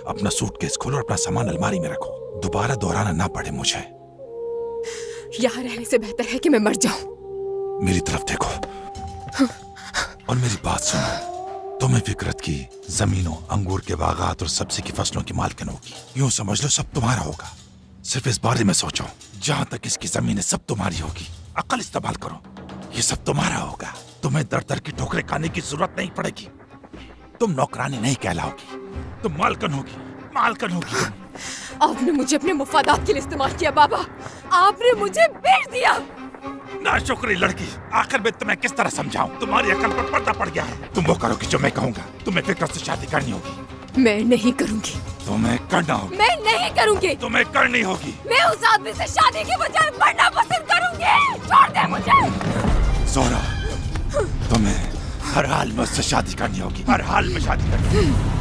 अपना सूटकेस खोलो और अपना सामान अलमारी में रखो, दोबारा दोहराना ना पड़े मुझे। यहाँ रहने से बेहतर है कि मैं मर जाऊं। मेरी तरफ देखो और मेरी बात सुनो। तुम्हें फिक्रत की जमीनों, अंगूर के बागात और सब्जी की फसलों की मालकिन होगी। यूं समझ लो सब तुम्हारा होगा। सिर्फ इस बारे में सोचो, जहां तक इसकी जमीनें सब तुम्हारी होगी। अकल इस्तेमाल करो, ये सब तुम्हारा होगा। तुम्हें दर दर की ठोकरें खाने की जरूरत नहीं पड़ेगी। तुम नौकरानी नहीं कहलाओगी, तुम मालकिन होगी, मालकिन होगी। आपने मुझे अपने मुफादात के लिए इस्तेमाल किया बाबा। आपने मुझे बेच दिया। नाशुक्री लड़की, आखिर में तुम्हें किस तरह समझाऊं? तुम्हारी अकल पर पर्दा पड़ गया है। तुम वो करोगी जो मैं कहूंगा। तुम्हें फिक्रत से शादी करनी होगी। मैं नहीं करूंगी। तुम्हें करना होगी। मैं नहीं करूंगी। तुम्हें करनी होगी। मैं उस आदमी से शादी के बजाय मरना पसंद करूंगी। छोड़ दे मुझे। जोरा, तुम्हें हर हाल में उससे शादी करनी होगी, हर हाल में शादी करनी होगी।